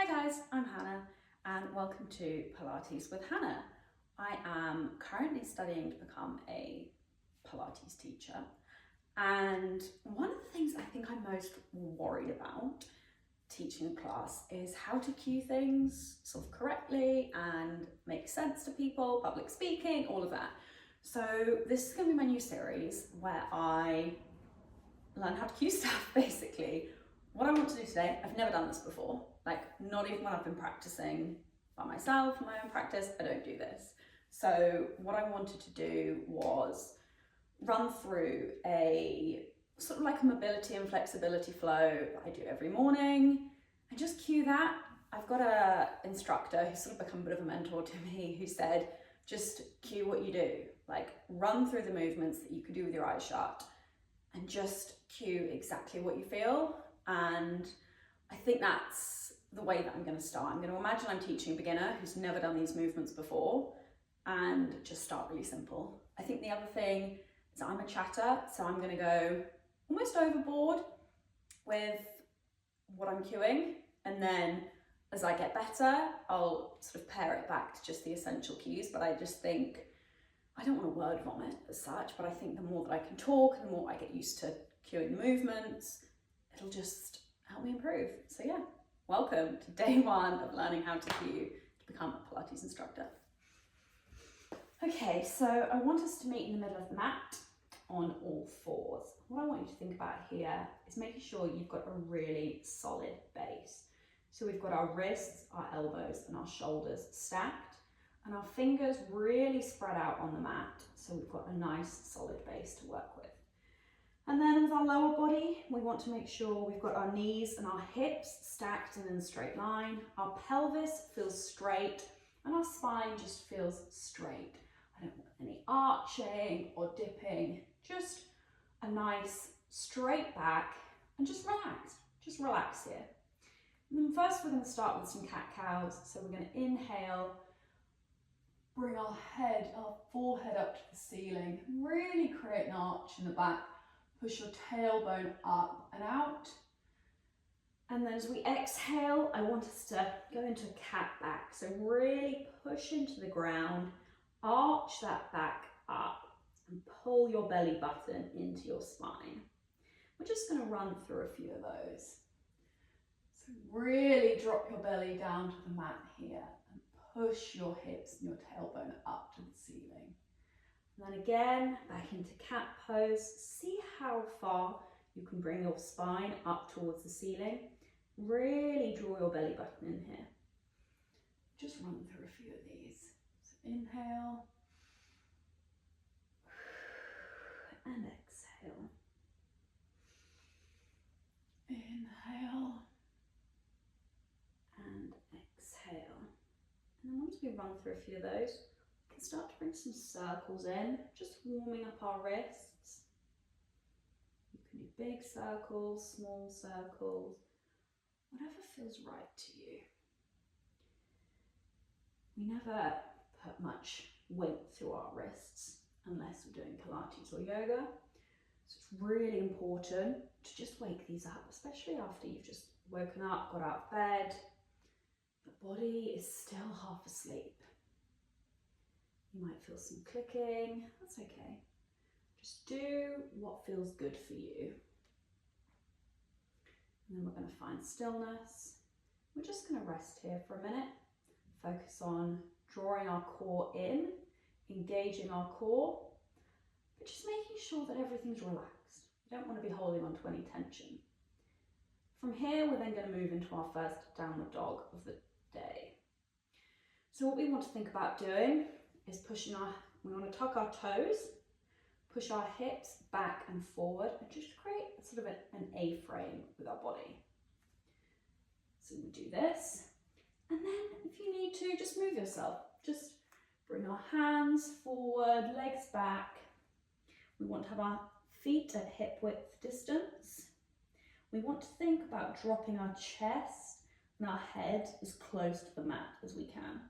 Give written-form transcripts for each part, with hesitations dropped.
Hi guys, I'm Hannah and welcome to Pilates with Hannah. I am currently studying to become a Pilates teacher, and one of the things I think I'm most worried about teaching a class is how to cue things sort of correctly and make sense to people, public speaking, all of that. So this is going to be my new series where I learn how to cue stuff basically. What I want to do today, I've never done this before, like not even when I've been practicing by myself in my own practice, I don't do this. So what I wanted to do was run through a sort of like a mobility and flexibility flow that I do every morning and just cue that. I've got an instructor who's sort of become a bit of a mentor to me who said, just cue what you do, like run through the movements that you can do with your eyes shut and just cue exactly what you feel. And I think that's the way that I'm going to start. I'm going to imagine I'm teaching a beginner who's never done these movements before and just start really simple. I think the other thing is I'm a chatter, so I'm going to go almost overboard with what I'm cueing, and then as I get better, I'll sort of pare it back to just the essential cues. But I just think, I don't want to word vomit as such, but I think the more that I can talk and the more I get used to cueing the movements, it'll just help me improve. So yeah, welcome to day one of learning how to cue to become a Pilates instructor. Okay, so I want us to meet in the middle of the mat on all fours. What I want you to think about here is making sure you've got a really solid base. So we've got our wrists, our elbows and our shoulders stacked, and our fingers really spread out on the mat, so we've got a nice solid base to work with. And then with our lower body, we want to make sure we've got our knees and our hips stacked and in a straight line. Our pelvis feels straight and our spine just feels straight. I don't want any arching or dipping, just a nice straight back and just relax here. And then first we're going to start with some cat-cows. So we're going to inhale, bring our head, our forehead up to the ceiling, really create an arch in the back. Push your tailbone up and out. And then as we exhale, I want us to go into a cat back. So really push into the ground, arch that back up and pull your belly button into your spine. We're just going to run through a few of those. So really drop your belly down to the mat here and push your hips and your tailbone up to the ceiling. And then again, back into cat pose. See how far you can bring your spine up towards the ceiling. Really draw your belly button in here. Just run through a few of these. So inhale and exhale. Inhale and exhale. And then once we run through a few of those, we can start to bring some circles in, just warming up our wrists. You can do big circles, small circles, whatever feels right to you. We never put much weight through our wrists unless we're doing Pilates or yoga. So it's really important to just wake these up, especially after you've just woken up, got out of bed. The body is still half asleep. You might feel some clicking, that's okay. Just do what feels good for you. And then we're going to find stillness. We're just going to rest here for a minute. Focus on drawing our core in, engaging our core, but just making sure that everything's relaxed. You don't want to be holding on to any tension. From here, we're then going to move into our first downward dog of the day. So what we want to think about doing is we want to tuck our toes, push our hips back and forward, and just create sort of an A-frame with our body. So we do this, and then if you need to, just move yourself. Just bring our hands forward, legs back. We want to have our feet at hip width distance. We want to think about dropping our chest and our head as close to the mat as we can.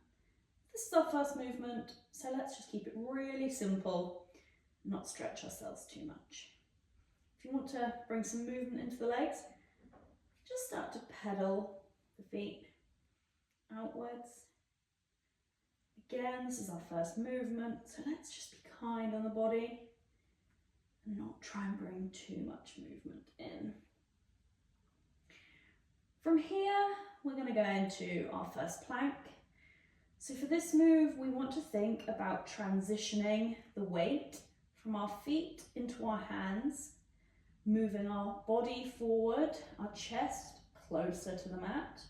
This is our first movement, so let's just keep it really simple, not stretch ourselves too much. If you want to bring some movement into the legs, just start to pedal the feet outwards. Again, this is our first movement, so let's just be kind on the body and not try and bring too much movement in. From here, we're going to go into our first plank. So for this move, we want to think about transitioning the weight from our feet into our hands, moving our body forward, our chest closer to the mat.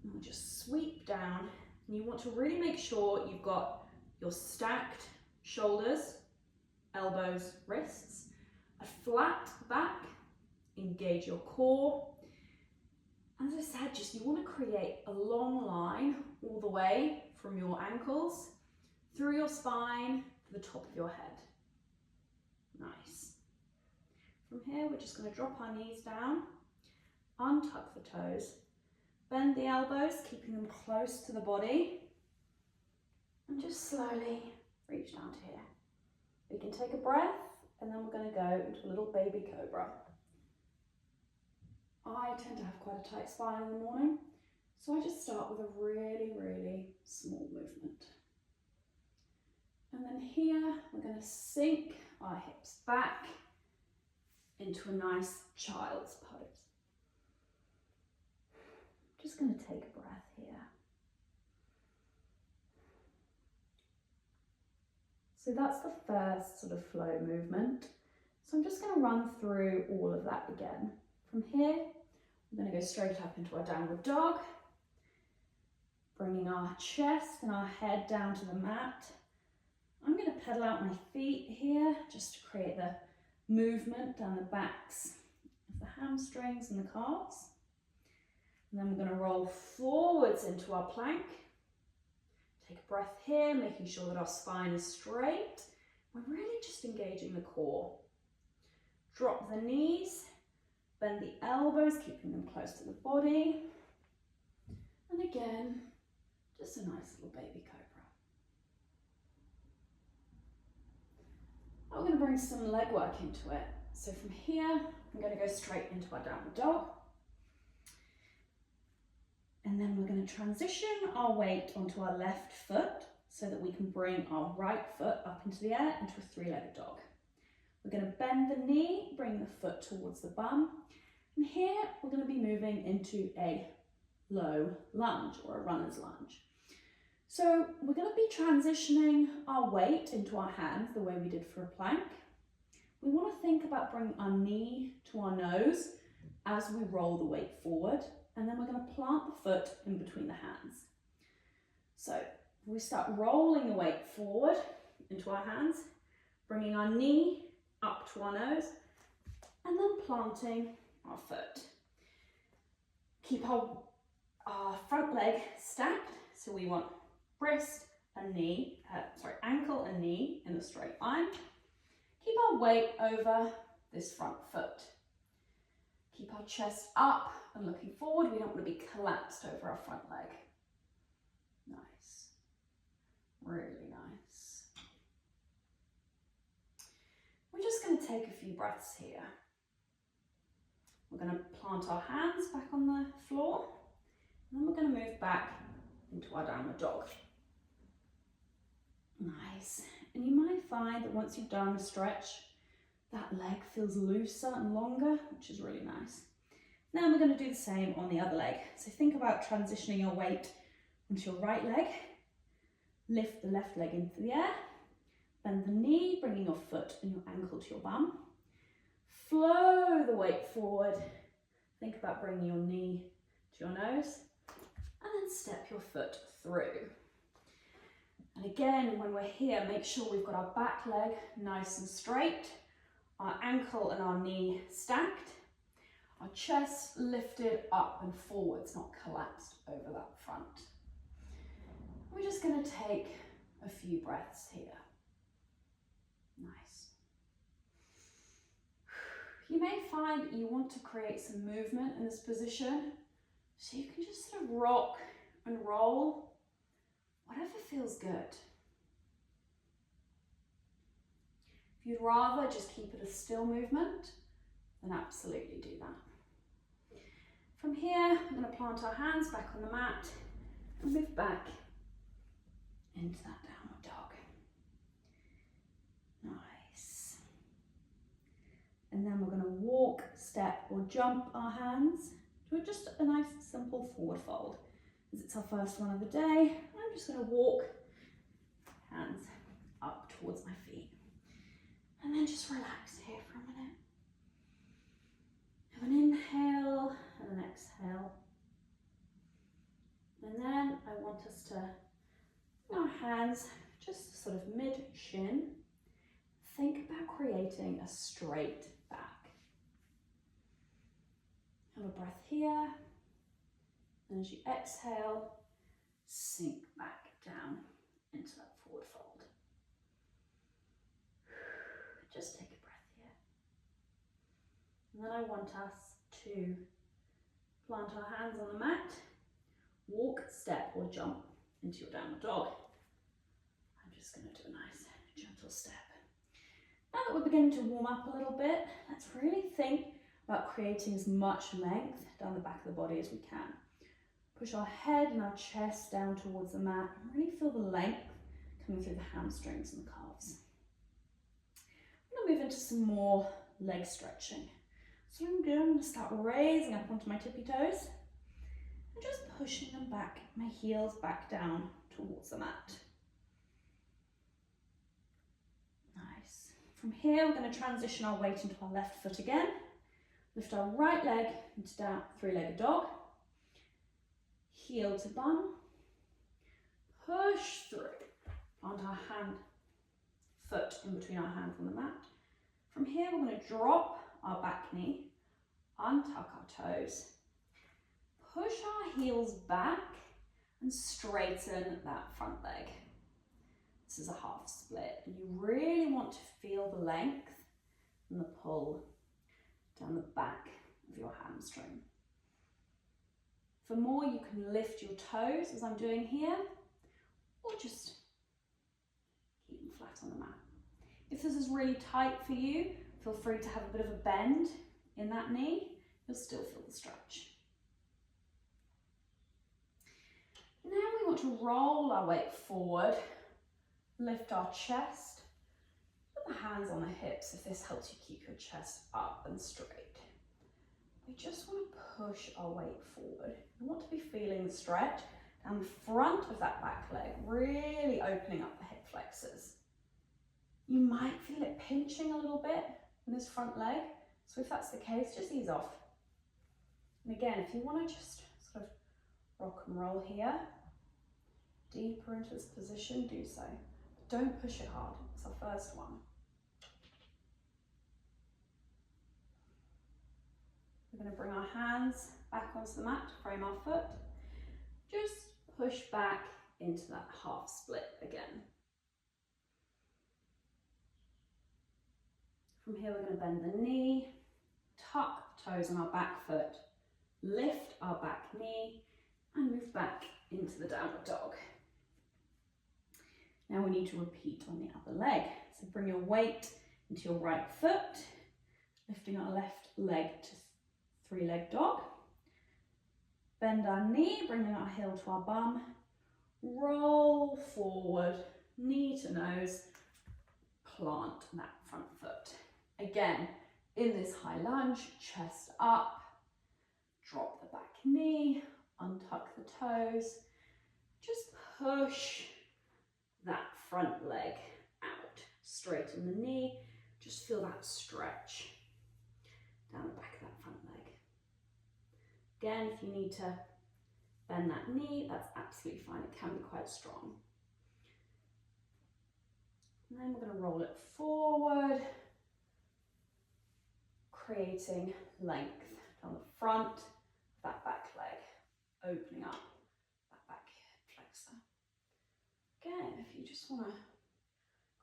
And we'll just sweep down, and you want to really make sure you've got your stacked shoulders, elbows, wrists, a flat back, engage your core. As I said, just you want to create a long line all the way from your ankles through your spine to the top of your head. Nice. From here, we're just going to drop our knees down, untuck the toes, bend the elbows, keeping them close to the body, and just slowly reach down to here. We can take a breath, and then we're going to go into a little baby cobra. I tend to have quite a tight spine in the morning, so I just start with a really, really small movement. And then here, we're going to sink our hips back into a nice child's pose. Just going to take a breath here. So that's the first sort of flow movement. So I'm just going to run through all of that again. From here, we're going to go straight up into our downward dog, bringing our chest and our head down to the mat. I'm going to pedal out my feet here just to create the movement down the backs of the hamstrings and the calves. And then we're going to roll forwards into our plank. Take a breath here, making sure that our spine is straight. We're really just engaging the core. Drop the knees, bend the elbows, keeping them close to the body. And again, just a nice little baby cobra. Now we're going to bring some leg work into it. So from here, I'm going to go straight into our downward dog. And then we're going to transition our weight onto our left foot so that we can bring our right foot up into the air into a three-legged dog. We're going to bend the knee, bring the foot towards the bum. And here we're going to be moving into a low lunge or a runner's lunge. So we're going to be transitioning our weight into our hands the way we did for a plank. We want to think about bringing our knee to our nose as we roll the weight forward. And then we're going to plant the foot in between the hands. So we start rolling the weight forward into our hands, bringing our knee up to our nose, and then planting our foot. Keep our front leg stacked, so we want wrist and knee, ankle and knee in a straight line. Keep our weight over this front foot. Keep our chest up and looking forward. We don't want to be collapsed over our front leg. Nice. Really nice. We're just going to take a few breaths here. We're going to plant our hands back on the floor, and then we're going to move back into our downward dog. Nice. And you might find that once you've done the stretch, that leg feels looser and longer, which is really nice. Now we're going to do the same on the other leg. So think about transitioning your weight onto your right leg. Lift the left leg into the air. Bend the knee, bringing your foot and your ankle to your bum. Flow the weight forward. Think about bringing your knee to your nose. And then step your foot through. And again, when we're here, make sure we've got our back leg nice and straight. Our ankle and our knee stacked. Our chest lifted up and forwards, not collapsed over that front. We're just going to take a few breaths here. Nice. You may find that you want to create some movement in this position, so you can just sort of rock and roll, whatever feels good. If you'd rather just keep it a still movement, then absolutely do that. From here, we're going to plant our hands back on the mat and move back into that downward dog. Nice. And then we're going to walk, step or jump our hands to just a nice simple forward fold. As it's our first one of the day, I'm just going to walk hands up towards my feet. And then just relax here for a minute. Have an inhale and an exhale. And then I want us to bring our hands just sort of mid-shin. Think about creating a straight back. Have a breath here. And as you exhale, sink back down into that forward fold. Just take a breath here. And then I want us to plant our hands on the mat, walk, step or jump into your downward dog. I'm just going to do a nice gentle step. Now that we're beginning to warm up a little bit, let's really think about creating as much length down the back of the body as we can. Push our head and our chest down towards the mat and really feel the length coming through the hamstrings and the calves. I'm going to move into some more leg stretching. So I'm going to start raising up onto my tippy toes and just pushing them back, my heels back down towards the mat. Nice. From here, we're going to transition our weight into our left foot again. Lift our right leg into down three-legged dog. Heel to bum. Push through. Plant our foot in between our hands on the mat. From here, we're going to drop our back knee, untuck our toes, push our heels back and straighten that front leg. This is a half split and you really want to feel the length and the pull down the back of your hamstring. For more, you can lift your toes as I'm doing here, or just keep them flat on the mat. If this is really tight for you, feel free to have a bit of a bend in that knee. You'll still feel the stretch. Now we want to roll our weight forward, lift our chest, put the hands on the hips if this helps you keep your chest up and straight. We just want to push our weight forward. We want to be feeling the stretch down the front of that back leg, really opening up the hip flexors. You might feel it pinching a little bit in this front leg, so if that's the case, just ease off. And again, if you want to just sort of rock and roll here, deeper into this position, do so. But don't push it hard. It's our first one. We're going to bring our hands back onto the mat to frame our foot. Just push back into that half split again. From here, we're going to bend the knee, tuck the toes on our back foot, lift our back knee, and move back into the downward dog. Now we need to repeat on the other leg. So bring your weight into your right foot, lifting our left leg to three-legged dog. Bend our knee, bringing our heel to our bum. Roll forward, knee to nose, plant that front foot. Again, in this high lunge, chest up, drop the back knee, untuck the toes, just push that front leg out, straighten the knee, just feel that stretch down the back of that front leg. Again, if you need to bend that knee, that's absolutely fine, it can be quite strong. And then we're going to roll it forward, creating length down the front of that back leg, opening up that back hip flexor. Again, if you just want to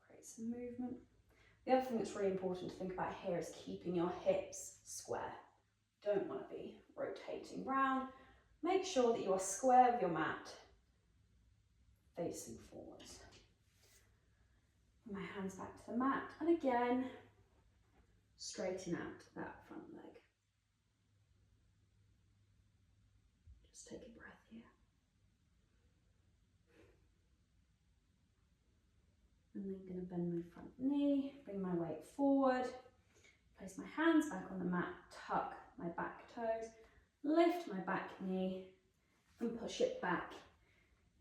create some movement. The other thing that's really important to think about here is keeping your hips square. You don't want to be rotating round. Make sure that you are square with your mat, facing forwards. My hands back to the mat, and again, straighten out that front leg. take a breath here. And then I'm going to bend my front knee, bring my weight forward, place my hands back on the mat, tuck my back toes, lift my back knee and push it back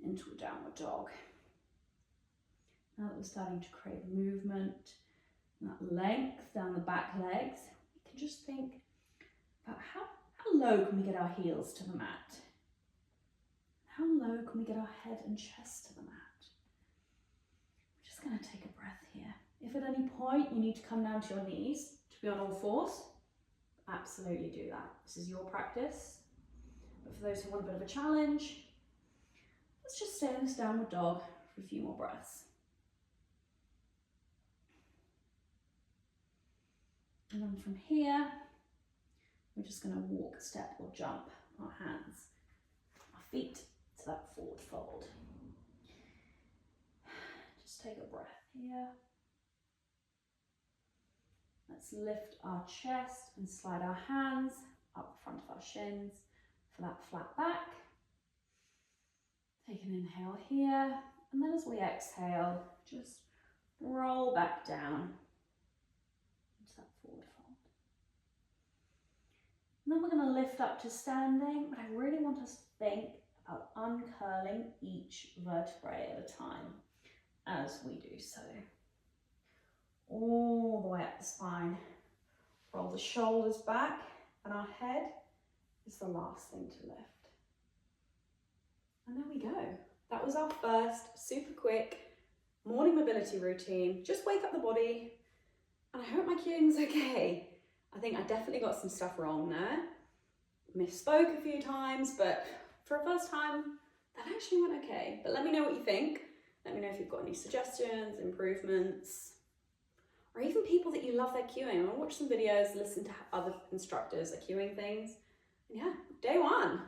into a downward dog. Now that we're starting to create movement, that length down the back legs, we can just think about how low can we get our heels to the mat? How low can we get our head and chest to the mat? We're just going to take a breath here. If at any point you need to come down to your knees to be on all fours, absolutely do that. This is your practice. But for those who want a bit of a challenge, let's just stay in this downward dog for a few more breaths. And then from here, we're just going to walk, step or jump our hands, our feet to that forward fold. Just take a breath here. Let's lift our chest and slide our hands up the front of our shins for that flat back. Take an inhale here, and then as we exhale, just roll back down into that forward fold. And then we're going to lift up to standing, but I really want us to think about uncurling each vertebrae at a time as we do so. All the way up the spine. Roll the shoulders back, and our head is the last thing to lift. And there we go. That was our first super quick morning mobility routine. Just wake up the body, and I hope my cuing is okay. I think I definitely got some stuff wrong there. Misspoke a few times, but for a first time, that actually went okay. But let me know what you think. Let me know if you've got any suggestions, improvements, or even people that you love their cuing. I want to watch some videos, listen to other instructors are cuing things. And yeah, day one.